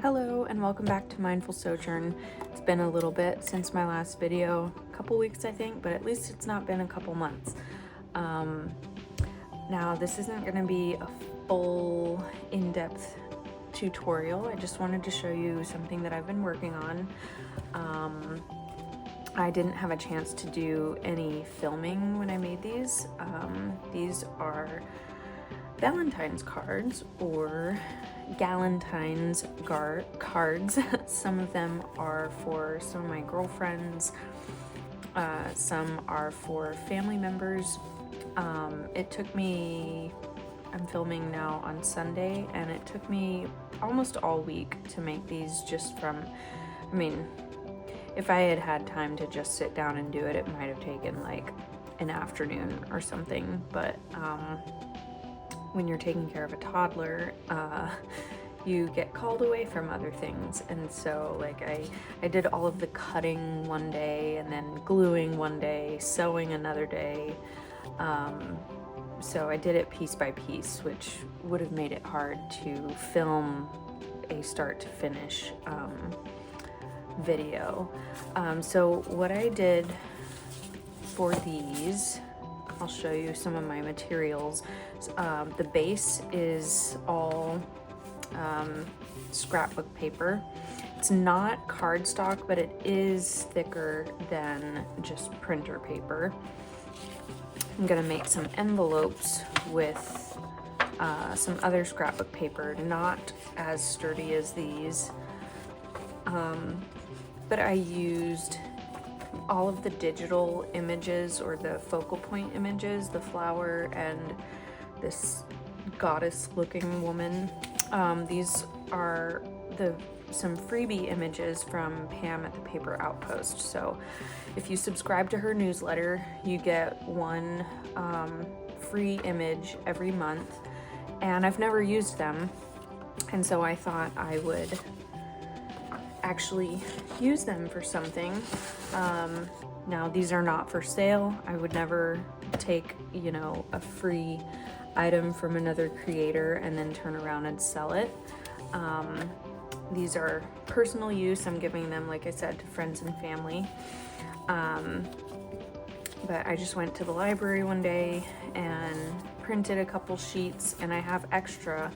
Hello and welcome back to Mindful Sojourn. It's been a little bit since my last video, a couple weeks I think, but at least it's not been a couple months. Now this isn't going to be a full in-depth tutorial. I just wanted to show you something that I've been working on. I didn't have a chance to do any filming when I made these. These are Valentine's cards or Galentine's cards. Some of them are for some of my girlfriends, some are for family members. It took me, I'm filming now on Sunday, and it took me almost all week to make these just from, I mean, if I had had time to just sit down and do it, it might have taken like an afternoon or something, but when you're taking care of a toddler, you get called away from other things. And so like I did all of the cutting one day and then gluing one day, sewing another day. So I did it piece by piece, which would have made it hard to film a start to finish video. So what I did for these, I'll show you some of my materials. The base is all scrapbook paper. It's not cardstock, but it is thicker than just printer paper. I'm gonna make some envelopes with some other scrapbook paper, not as sturdy as these, but I used all of the digital images or the focal point images, the flower and this goddess looking woman. These are some freebie images from Pam at the Paper Outpost. So if you subscribe to her newsletter, you get one free image every month, and I've never used them, and so I thought I would actually use them for something. Now these are not for sale. I would never take, you know, a free item from another creator and then turn around and sell it. These are personal use. I'm giving them, like I said, to friends and family. But I just went to the library one day and printed a couple sheets, and I have extra.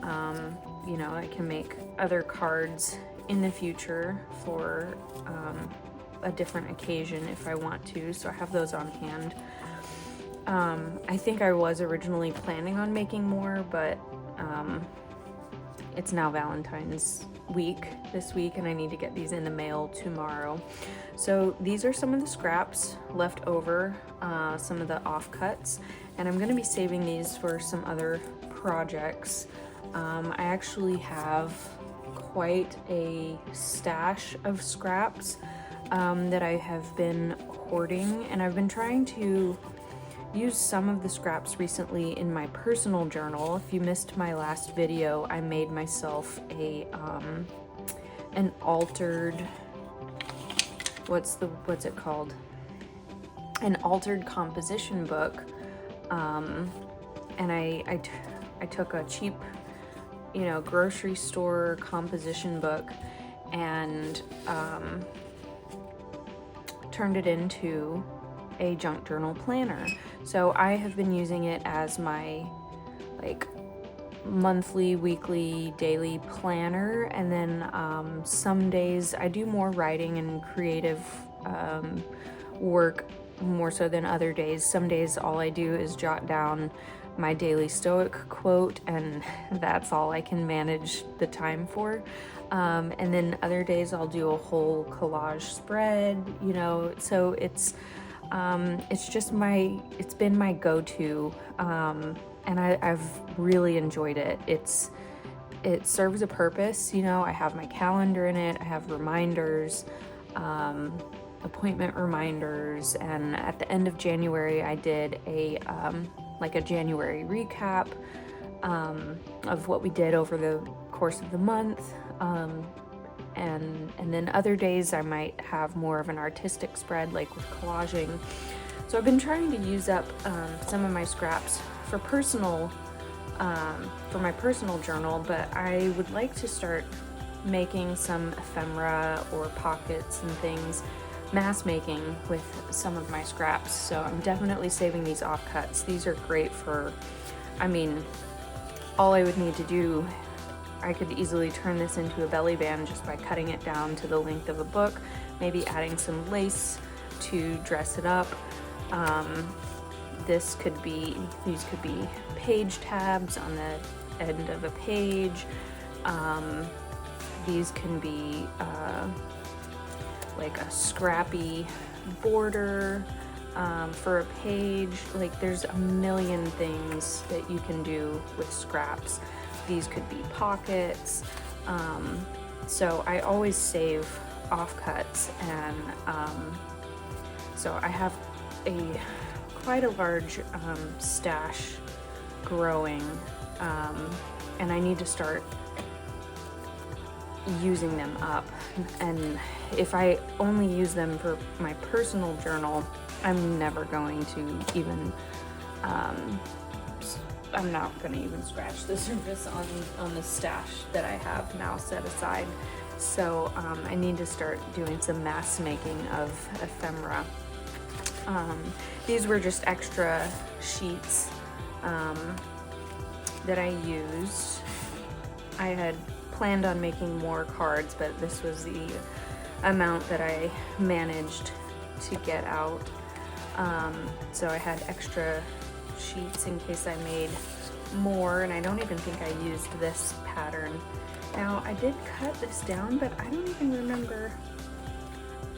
You know, I can make other cards in the future for a different occasion if I want to, so I have those on hand. I think I was originally planning on making more, but it's now Valentine's week this week, and I need to get these in the mail tomorrow. So these are some of the scraps left over, some of the offcuts, and I'm going to be saving these for some other projects. I actually have quite a stash of scraps that I have been hoarding, and I've been trying to use some of the scraps recently in my personal journal. If you missed my last video, I made myself a an altered, what's it called? An altered composition book, and I took a cheap, you know, grocery store composition book and turned it into a junk journal planner. So I have been using it as my like monthly, weekly, daily planner, and then some days I do more writing and creative work more so than other days. Some days all I do is jot down my daily Stoic quote, and that's all I can manage the time for. And then other days I'll do a whole collage spread, you know, so it's just it's been my go-to, and I've really enjoyed it. It serves a purpose, you know. I have my calendar in it, I have reminders, appointment reminders, and at the end of January I did a like a January recap of what we did over the course of the month, and then other days I might have more of an artistic spread, like with collaging. So I've been trying to use up some of my scraps for my personal journal, but I would like to start making some ephemera or pockets and things, mass making with some of my scraps. So I'm definitely saving these offcuts. These are great for, I mean, all I would need to do, I could easily turn this into a belly band just by cutting it down to the length of a book, maybe adding some lace to dress it up. These could be page tabs on the end of a page. These can be like a scrappy border for a page. Like, there's a million things that you can do with scraps. These could be pockets. So I always save offcuts, and so I have quite a large stash growing, and I need to start using them up. And if I only use them for my personal journal, I'm never going to even I'm not going to even scratch the surface on the stash that I have now set aside. So I need to start doing some mass making of ephemera. These were just extra sheets that I used. I had planned on making more cards, but this was the amount that I managed to get out. So I had extra sheets in case I made more, and I don't even think I used this pattern. Now, I did cut this down, but I don't even remember.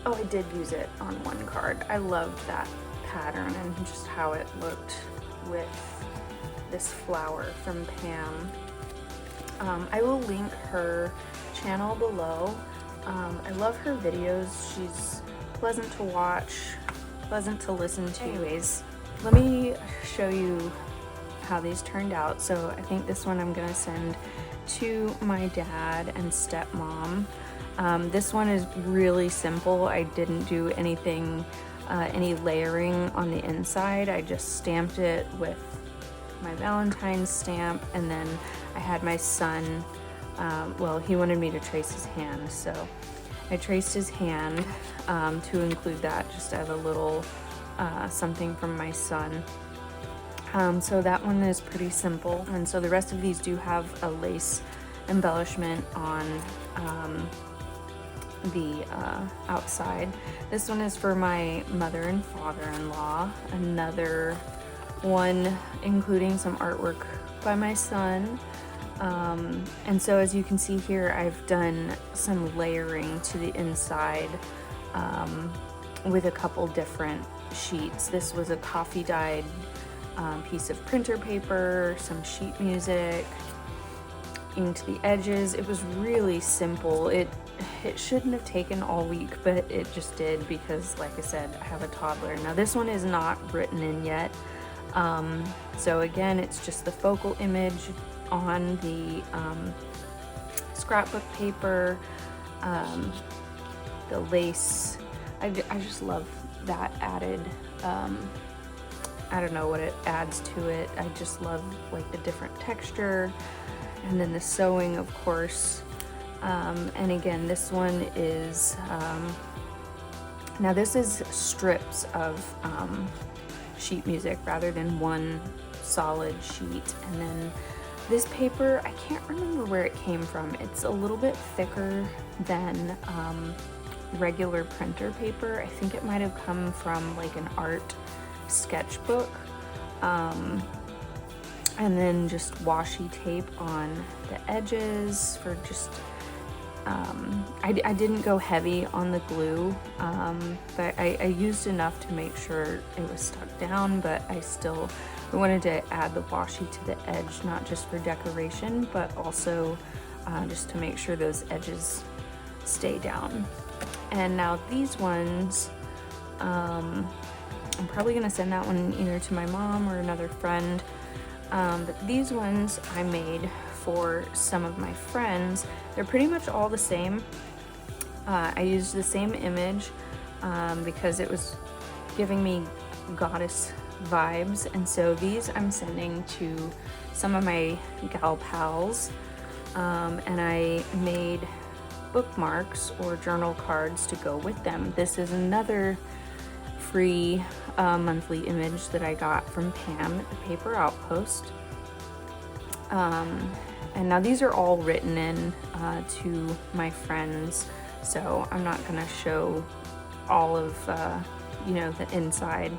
Oh, I did use it on one card. I loved that pattern and just how it looked with this flower from Pam. I will link her channel below. I love her videos. She's pleasant to watch, pleasant to listen to. Anyways, let me show you how these turned out. So I think this one I'm gonna send to my dad and stepmom. This one is really simple. I didn't do anything, any layering on the inside. I just stamped it with my Valentine stamp, and then I had my son, well, he wanted me to trace his hand, so I traced his hand to include that, just as a little something from my son. So that one is pretty simple, and so the rest of these do have a lace embellishment on the outside. This one is for my mother and father-in-law. Another one including some artwork by my son. And so as you can see here, I've done some layering to the inside with a couple different sheets. This was a coffee dyed piece of printer paper, some sheet music, into the edges. It was really simple. It shouldn't have taken all week, but it just did, because like I said, I have a toddler. Now this one is not written in yet. So again, it's just the focal image on the scrapbook paper, the lace. I just love that added, I don't know what it adds to it. I just love like the different texture, and then the sewing, of course. And again, this one is, now this is strips of sheet music rather than one solid sheet. And then this paper, I can't remember where it came from. It's a little bit thicker than regular printer paper. I think it might have come from like an art sketchbook. And then just washi tape on the edges for just, I didn't go heavy on the glue, but I used enough to make sure it was stuck down, but I wanted to add the washi to the edge, not just for decoration, but also just to make sure those edges stay down. And now these ones, I'm probably gonna send that one either to my mom or another friend. But these ones I made for some of my friends. They're pretty much all the same. I used the same image because it was giving me goddess vibes. And so these I'm sending to some of my gal pals. And I made bookmarks or journal cards to go with them. This is another free monthly image that I got from Pam at the Paper Outpost. And now these are all written in to my friends, so I'm not gonna show all of the inside,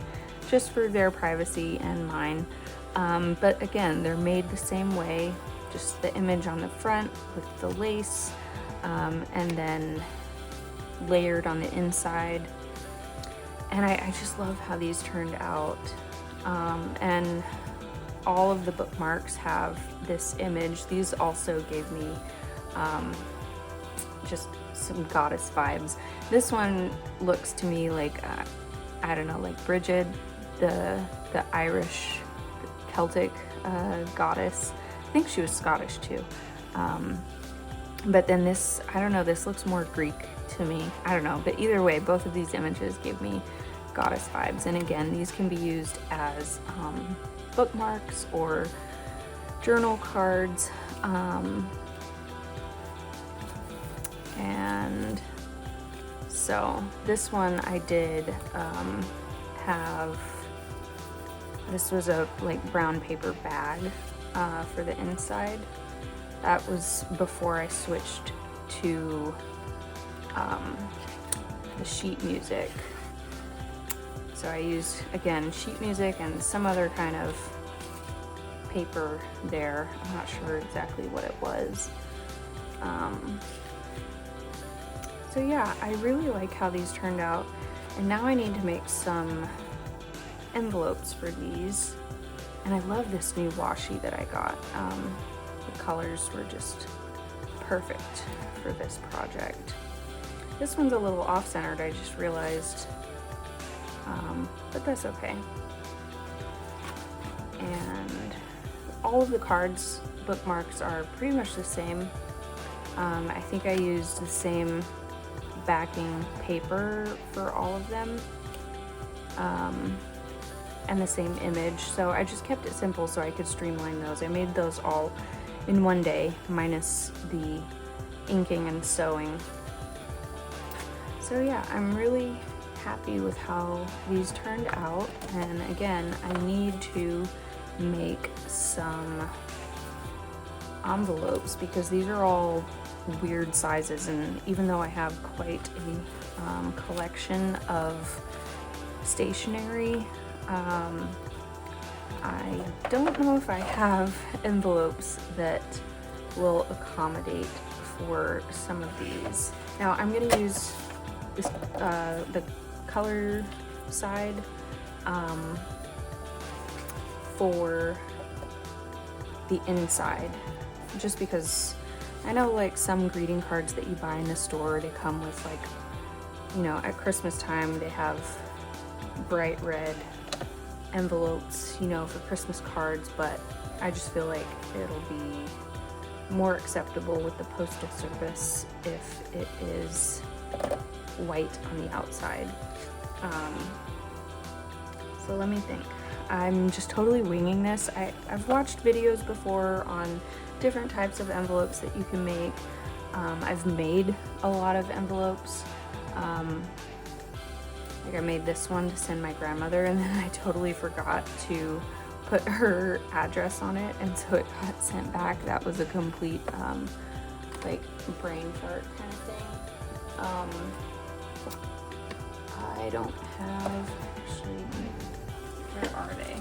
just for their privacy and mine. But again, they're made the same way, just the image on the front with the lace, and then layered on the inside. And I just love how these turned out. And all of the bookmarks have this image. These also gave me just some goddess vibes. This one looks to me like, I don't know, like Bridget, the Irish, Celtic goddess. I think she was Scottish too. But then this, I don't know, this looks more Greek to me. I don't know, but either way, both of these images gave me goddess vibes. And again, these can be used as bookmarks or journal cards. And so this one I did have, this was a like brown paper bag for the inside. That was before I switched to the sheet music. So I used, again, sheet music and some other kind of paper there. I'm not sure exactly what it was. So yeah, I really like how these turned out. And now I need to make some envelopes for these. And I love this new washi that I got. The colors were just perfect for this project. This one's a little off-centered, I just realized, but that's okay. And all of the cards, bookmarks are pretty much the same. I think I used the same backing paper for all of them, and the same image, so I just kept it simple so I could streamline those. I made those all in one day, minus the inking and sewing. So yeah, I'm really happy with how these turned out, and again, I need to make some envelopes because these are all weird sizes, and even though I have quite a collection of stationery, I don't know if I have envelopes that will accommodate for some of these. Now I'm going to use this, the color side for the inside, just because I know like some greeting cards that you buy in the store, they come with like, you know, at Christmas time they have bright red envelopes, you know, for Christmas cards, but I just feel like it'll be more acceptable with the postal service if it is white on the outside. So let me think. I'm just totally winging this. I've watched videos before on different types of envelopes that you can make. I've made a lot of envelopes. Like I made this one to send my grandmother, and then I totally forgot to put her address on it, and so it got sent back. That was a complete like brain fart kind of thing. I don't have, actually, where are they?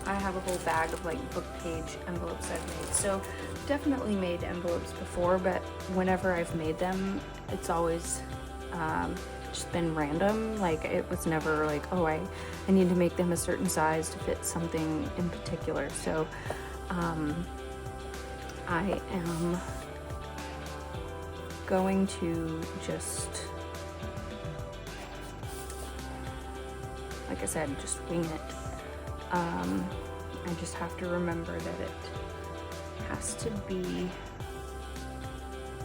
I have a whole bag of like book page envelopes I've made. So definitely made envelopes before, but whenever I've made them, it's always just been random. Like it was never like, oh, I need to make them a certain size to fit something in particular. So I am going to just, like I said, just wing it. I just have to remember that it has to be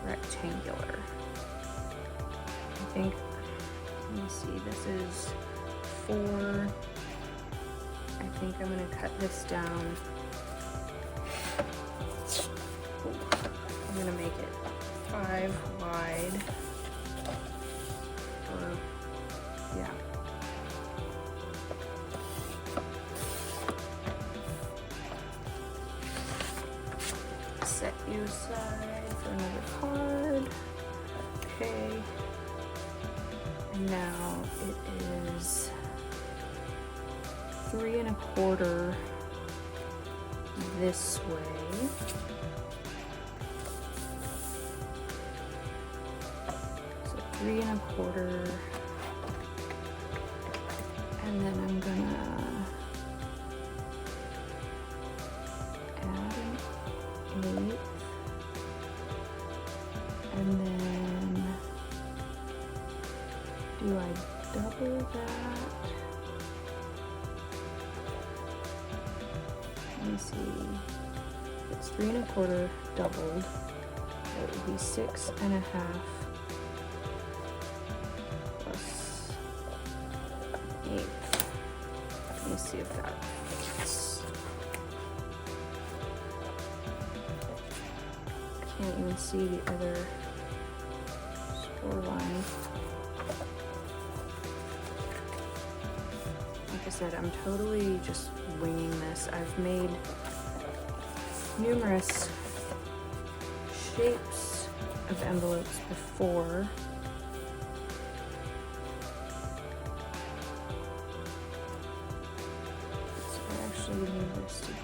rectangular. I think, let me see, this is 4. I think I'm gonna cut this down. I'm gonna make it 5 wide. Or, yeah. Set you aside for another card. Okay. And now it is 3 1/4 this way. So 3 1/4, and then I'm gonna add an 1/8, and then do I double that? Let me see. It's 3 1/4 doubled. It would be 6 1/2 plus 8. Let me see if that fits. Can't even see the other score line. Like I said, I'm totally just winging this. I've made numerous shapes of envelopes before. So I actually need this to be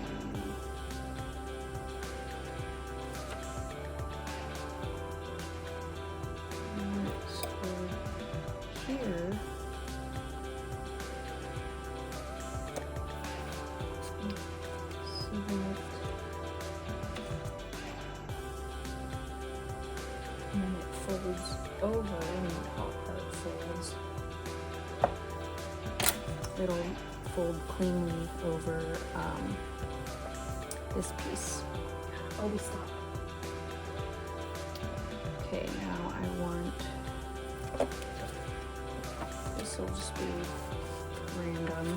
here. And then it folds over, and the top part folds. It'll fold cleanly over this piece. Oh, we stopped. Okay, now I want, this will just be random.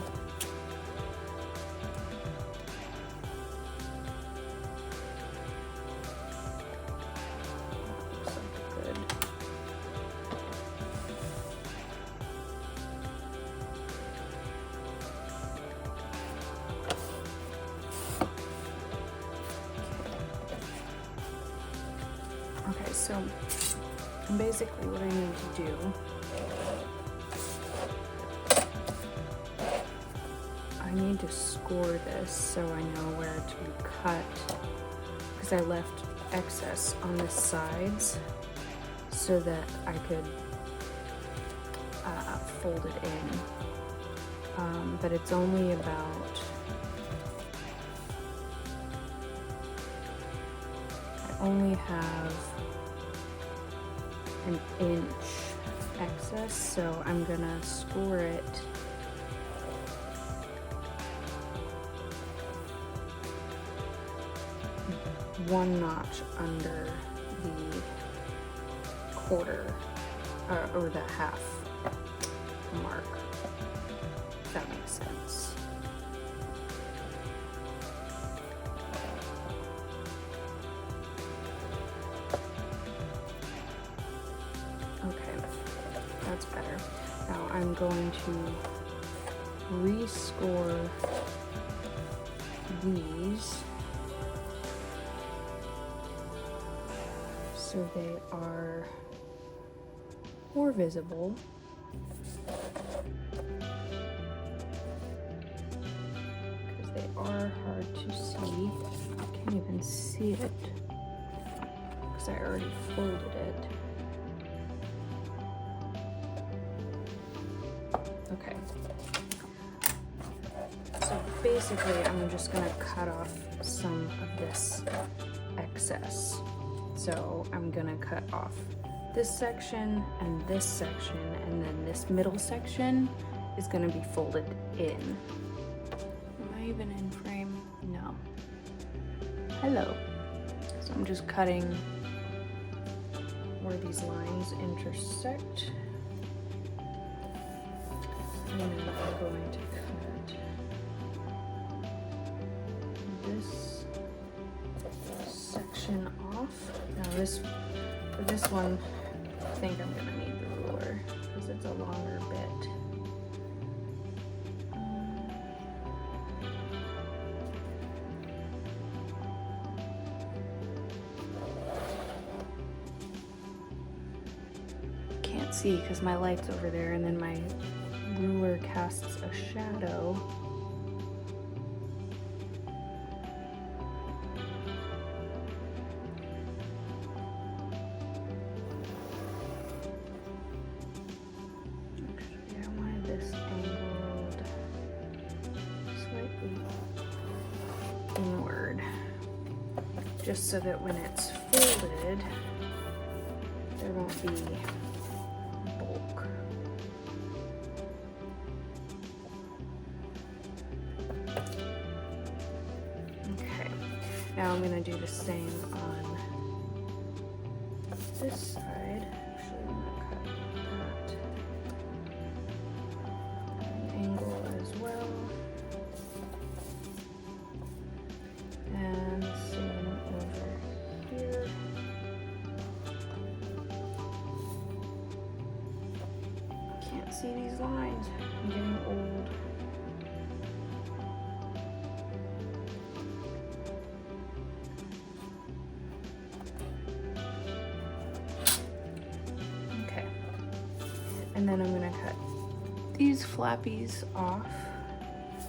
Okay, so basically what I need to do, I need to score this so I know where to cut, because I left excess on the sides so that I could fold it in, but it's only about, I only have an inch excess, so I'm gonna score it one notch under the quarter, or the half mark, if that makes sense. Okay, that's better. Now I'm going to rescore these so they are more visible. Because they are hard to see. I can't even see it because I already folded it. Okay. So basically I'm just gonna cut off some of this excess. So I'm gonna cut off this section and this section, and then this middle section is gonna be folded in. Am I even in frame? No. Hello. So I'm just cutting where these lines intersect. And then I'm going to cut this section off. Now this For this one, I think I'm gonna need the ruler because it's a longer bit. Can't see because my light's over there, and then my ruler casts a shadow. Inward, just so that when it's folded there won't be bulk. Okay, now I'm going to do the same on this side. Actually, I'm going to cut that at an angle as well. And same over here. Can't see these lines. I'm getting old. Okay. And then I'm going to cut these flappies off.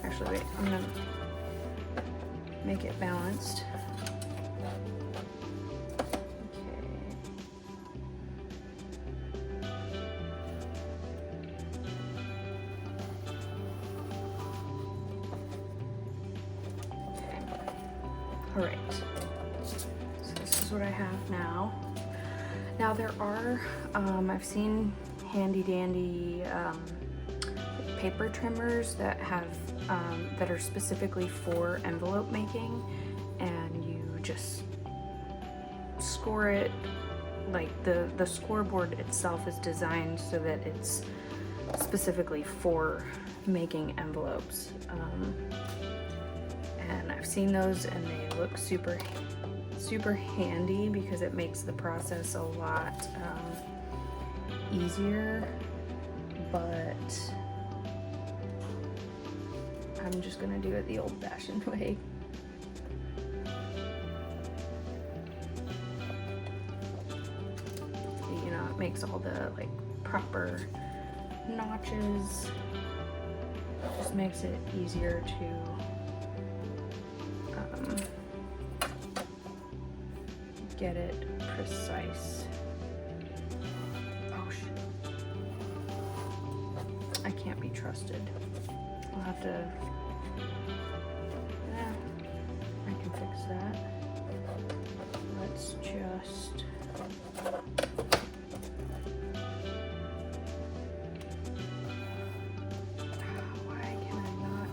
Actually, wait, I'm going to make it balanced. Okay. All right. So this is what I have now. Now there are, I've seen handy dandy paper trimmers that have that are specifically for envelope making, and you just score it. Like the scoreboard itself is designed so that it's specifically for making envelopes, and I've seen those and they look super handy because it makes the process a lot easier, but I'm just gonna do it the old-fashioned way. You know, it makes all the like proper notches. Just makes it easier to get it precise. Oh shit. I can't be trusted. I'll have to, I can fix that. Let's just, why can I not?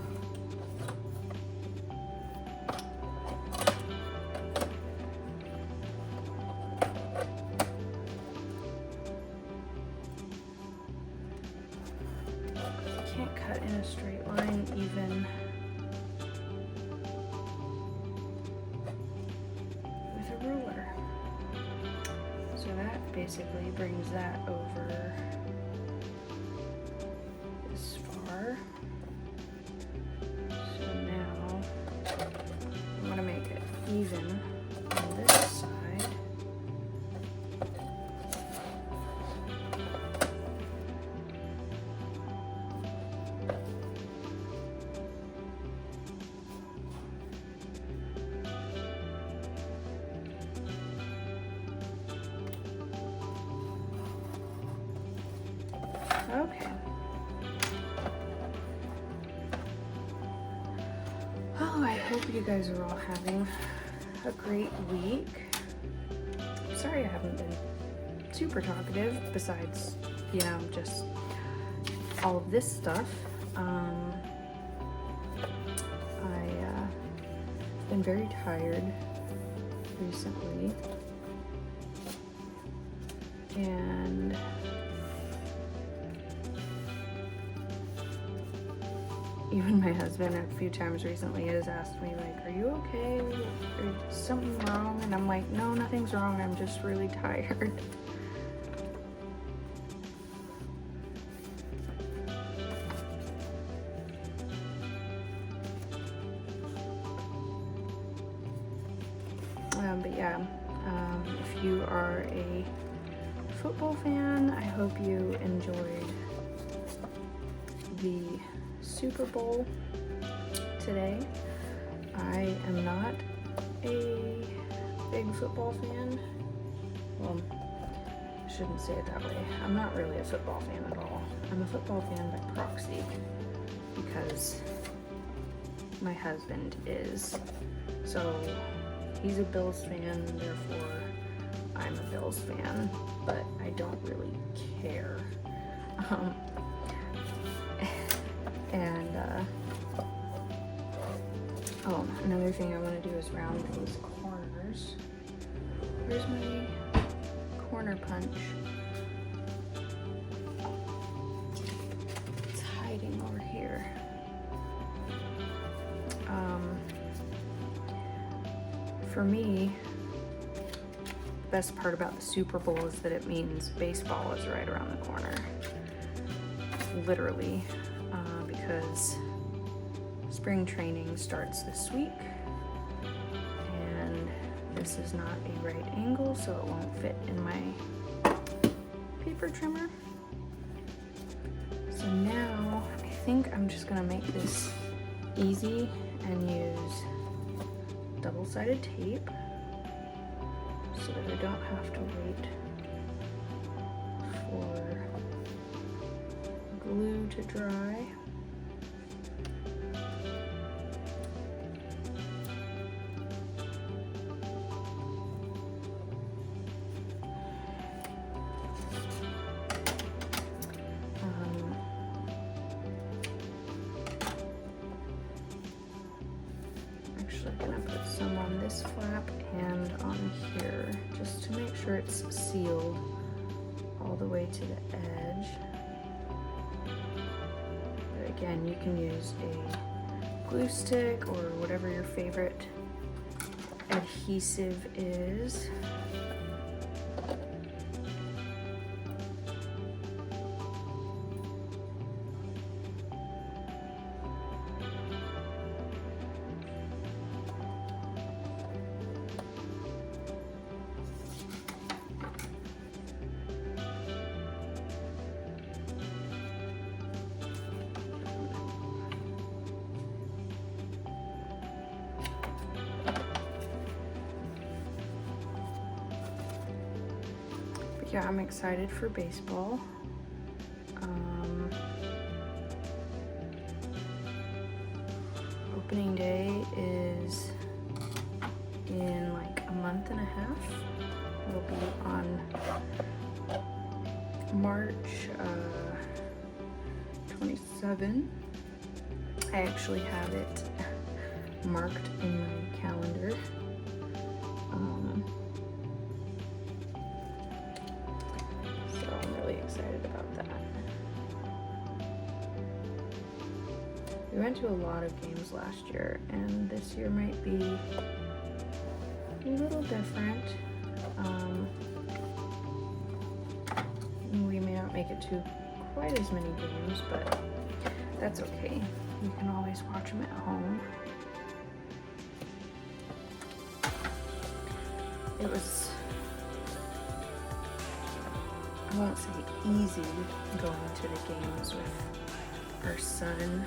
Can't cut in a straight line even with a ruler. So that basically brings that over this far. So now I'm gonna make it even on this side. Okay. Oh, I hope you guys are all having a great week. I'm sorry I haven't been super talkative besides, you know, just all of this stuff. I've been very tired recently, and even my husband a few times recently has asked me, like, are you okay? Is something wrong? And I'm like, no, nothing's wrong. I'm just really tired. But yeah, if you are a football fan, I hope you enjoyed the Super Bowl today. I am not a big football fan. Well, I shouldn't say it that way. I'm not really a football fan at all. I'm a football fan by proxy because my husband is. So he's a Bills fan, therefore I'm a Bills fan, but I don't really care. Oh, another thing I want to do is round these corners. Where's my corner punch? It's hiding over here. For me, the best part about the Super Bowl is that it means baseball is right around the corner. Literally, because spring training starts this week, and this is not a right angle, so it won't fit in my paper trimmer. So now I think I'm just gonna make this easy and use double-sided tape so that I don't have to wait for glue to dry. Actually gonna put some on this flap and on here just to make sure it's sealed all the way to the edge. But again, you can use a glue stick or whatever your favorite adhesive is. Yeah, I'm excited for baseball. Opening day is in like a month and a half. It'll be on March 27. I actually have it marked in my calendar. Excited about that. We went to a lot of games last year, and this year might be a little different. We may not make it to quite as many games, but that's okay. You can always watch them at home. It was, I won't say easy going to the games with our son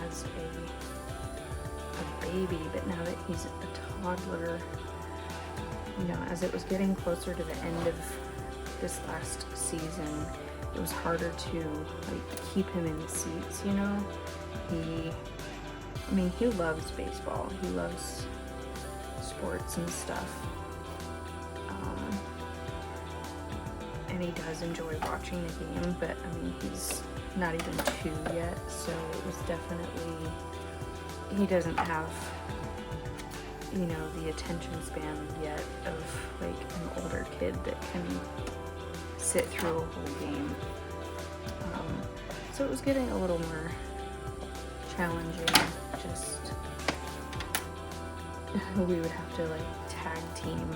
as a baby, but now that he's a toddler, you know, as it was getting closer to the end of this last season, it was harder to like keep him in the seats, you know. He loves baseball. He loves sports and stuff. And he does enjoy watching the game, but I mean, he's not even 2 yet, so it was definitely, he doesn't have, you know, the attention span yet of like an older kid that can sit through a whole game. So it was getting a little more challenging. Just we would have to like tag team,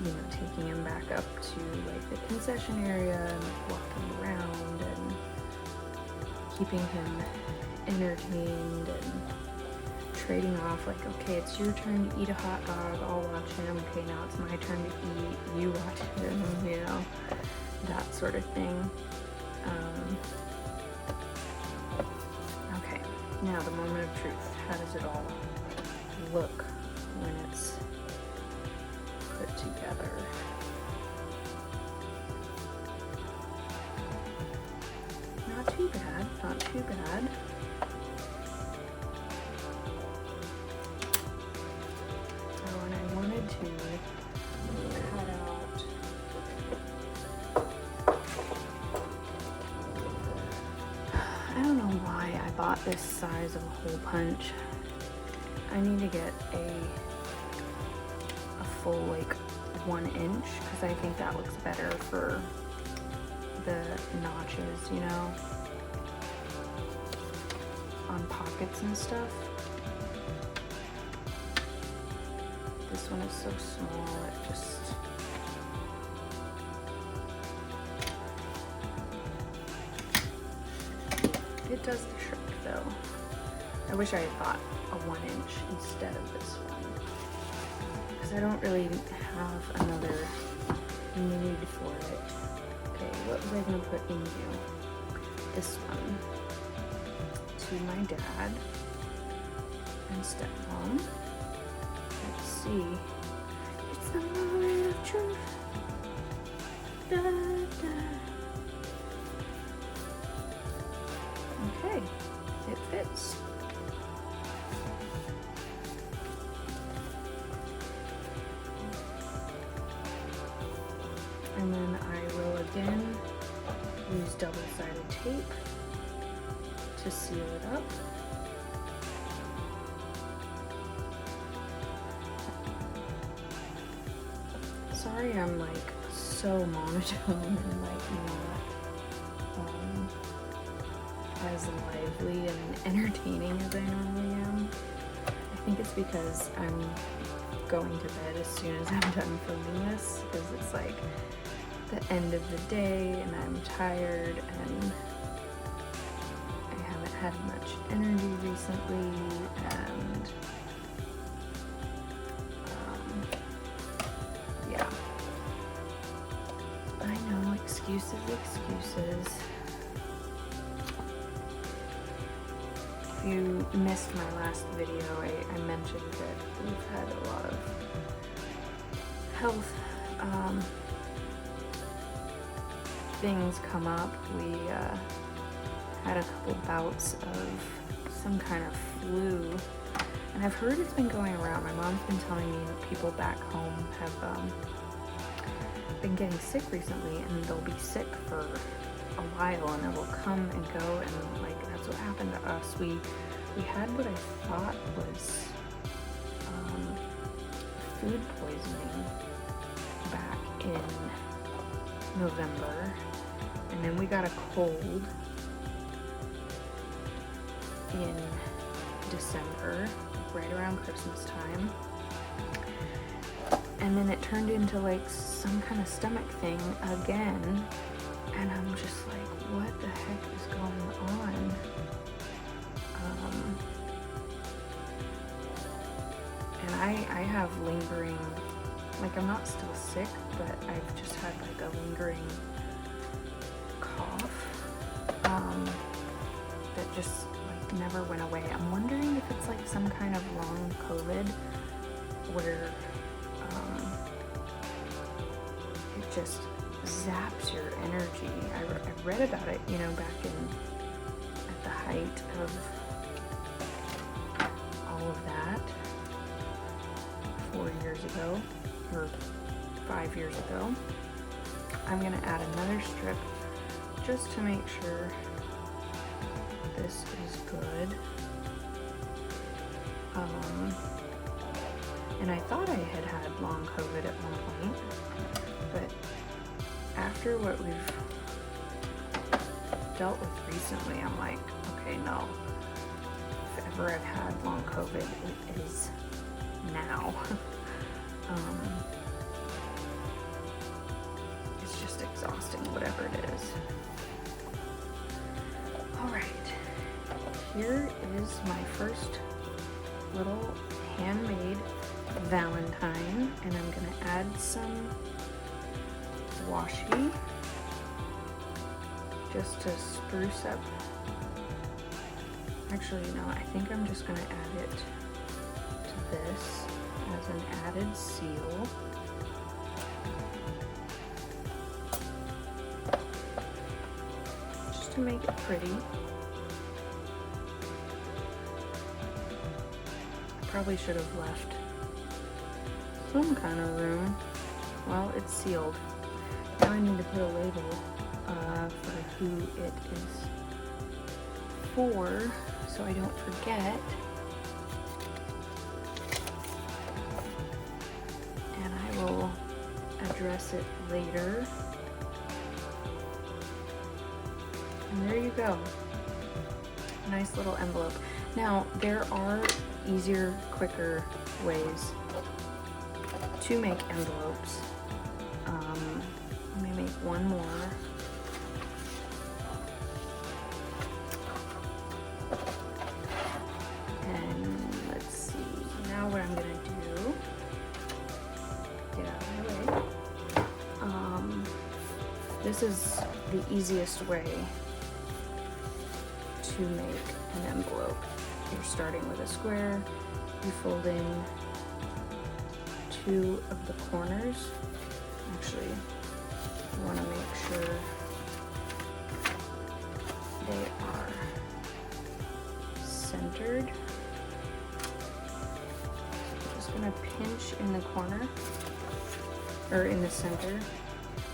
you know, taking him back up to like the concession area and like, walking around and keeping him entertained and trading off, like, okay, it's your turn to eat a hot dog, I'll watch him. Okay, now it's my turn to eat, you watch him, you know, that sort of thing. Okay, now the moment of truth. How does it all look when it's put together? Not too bad, not too bad. Oh, and I wanted to cut out I don't know why I bought this size of a hole punch. I need to get a full like 1 inch because I think that looks better for the notches, you know, on pockets and stuff. This one is so small, it just it does the trick though. I wish I had bought a 1 inch instead of this one because I don't really have another need for it. Okay, what was I gonna put in here? This one to my dad and stepmom. Let's see. It's the moment of truth. Da, da. Okay, it fits. And then I will again use double-sided tape to seal it up. Sorry I'm like so monotone and like not as lively and entertaining as I normally am. I think it's because I'm going to bed as soon as I'm done filming this because it's like the end of the day and I'm tired and I haven't had much energy recently and yeah. I know, excuses. If you missed my last video, I mentioned that we've had a lot of health things come up. We had a couple bouts of some kind of flu, and I've heard it's been going around. My mom's been telling me that people back home have been getting sick recently, and they'll be sick for a while, and it will come and go, and like that's what happened to us. We had what I thought was food poisoning back in November, and then we got a cold in December, right around Christmas time, and then it turned into like some kind of stomach thing again, and I'm just like, what the heck is going on? And I have lingering, like I'm not still sick, but I've just had like a lingering cough that just like never went away. I'm wondering if it's like some kind of long COVID where it just zaps your energy. I read about it, you know, back at the height of all of that 4 years ago, or 5 years ago. I'm gonna add another strip just to make sure this is good. And I thought I had long COVID at one point, but after what we've dealt with recently, I'm like, okay, no, whenever I've had long COVID, it is now. It's just exhausting, whatever it is. All right, here is my first little handmade Valentine, and I'm gonna add some washi just to spruce up. Actually, no, I think I'm just gonna add it to this as an added seal. Just to make it pretty. Probably should have left some kind of room. Well, it's sealed. Now I need to put a label for who it is for, so I don't forget. And I will address it later. And there you go. Nice little envelope. Now, there are easier, quicker ways to make envelopes. Let me make one more. And let's see. Now what I'm gonna do, get out of my way. This is the easiest way to make an envelope. You're starting with a square, you fold in two of the corners. Actually, you want to make sure they are centered. I'm just going to pinch in the corner, or in the center,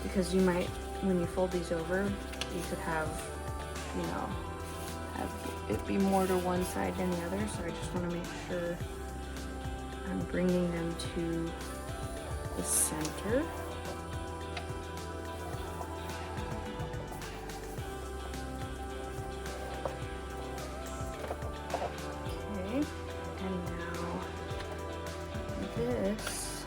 because you might, when you fold these over, you could have, you know, have it be more to one side than the other, so I just want to make sure I'm bringing them to the center. Okay, and now this,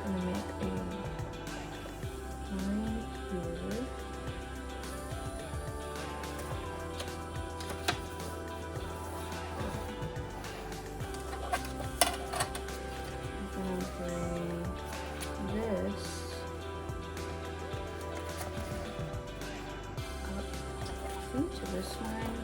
I'm gonna make a line here. I'm gonna bring this up into this line.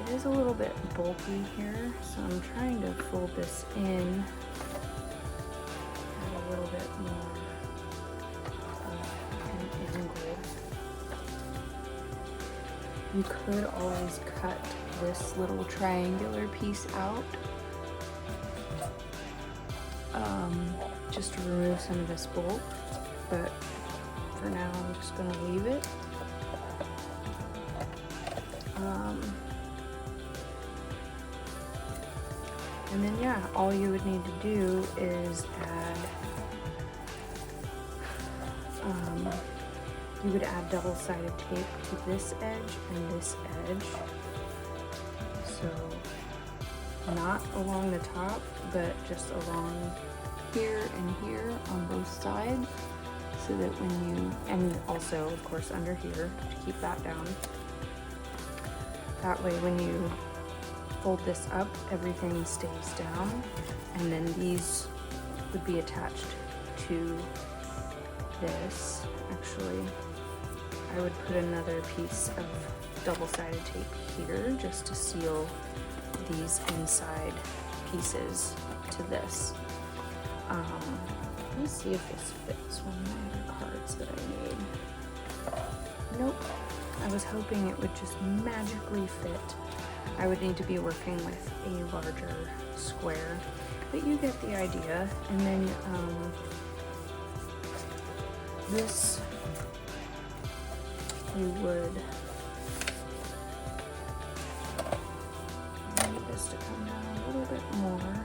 It is a little bit bulky here, so I'm trying to fold this in at a little bit more of an angle. You could always cut this little triangular piece out, just to remove some of this bulk, but for now I'm just going to leave it. And then yeah, all you would need to do is add, you would add double-sided tape to this edge and this edge. So not along the top, but just along here and here on both sides, so that when you, and also of course under here to keep that down. That way when you fold this up, everything stays down, and then these would be attached to this. Actually, I would put another piece of double-sided tape here just to seal these inside pieces to this. Let me see if this fits one of my other cards that I made. Nope. I was hoping it would just magically fit. I would need to be working with a larger square, but you get the idea. And then this, you would need this to come down a little bit more.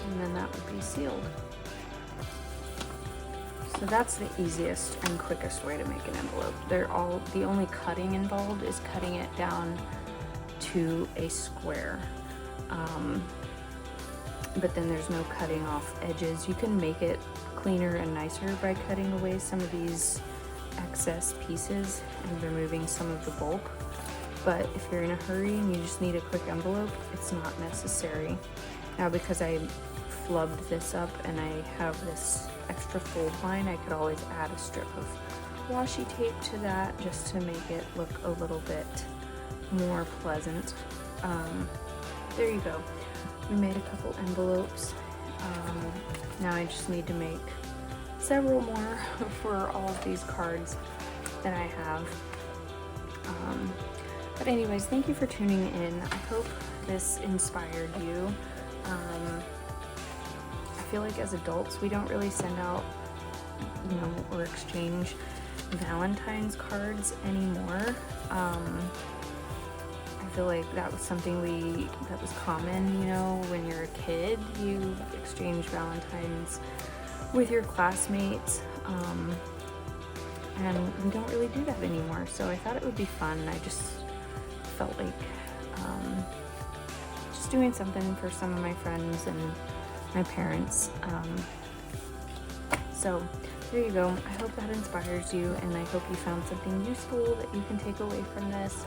And then that would be sealed. So that's the easiest and quickest way to make an envelope. The only cutting involved is cutting it down to a square. But then there's no cutting off edges. You can make it cleaner and nicer by cutting away some of these excess pieces and removing some of the bulk. But if you're in a hurry and you just need a quick envelope, it's not necessary. Now, because I flubbed this up and I have this extra fold line, I could always add a strip of washi tape to that just to make it look a little bit more pleasant. There you go. We made a couple envelopes. Now I just need to make several more for all of these cards that I have. But anyways, thank you for tuning in. I hope this inspired you. I feel like as adults, we don't really send out, or exchange Valentine's cards anymore. I feel like that was something that was common, when you're a kid, you exchange Valentines with your classmates, and we don't really do that anymore. So I thought it would be fun. I just felt like just doing something for some of my friends and my parents. So there you go. I hope that inspires you, and I hope you found something useful that you can take away from this.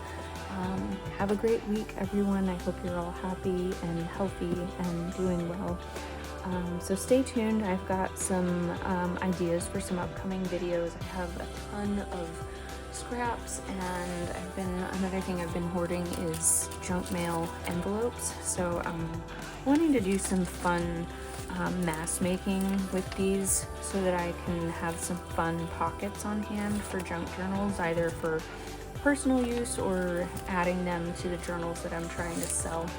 Have a great week, everyone. I hope you're all happy and healthy and doing well. So stay tuned. I've got some ideas for some upcoming videos. I have a ton of scraps, and another thing I've been hoarding is junk mail envelopes. So I'm wanting to do some fun mass making with these so that I can have some fun pockets on hand for junk journals, either for personal use or adding them to the journals that I'm trying to sell.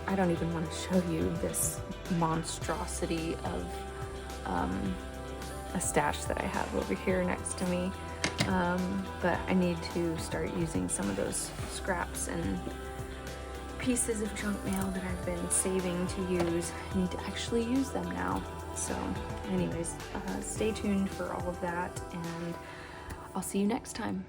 I don't even want to show you this monstrosity of a stash that I have over here next to me, but I need to start using some of those scraps and pieces of junk mail that I've been saving to use. I need to actually use them now. So anyways, stay tuned for all of that, and I'll see you next time.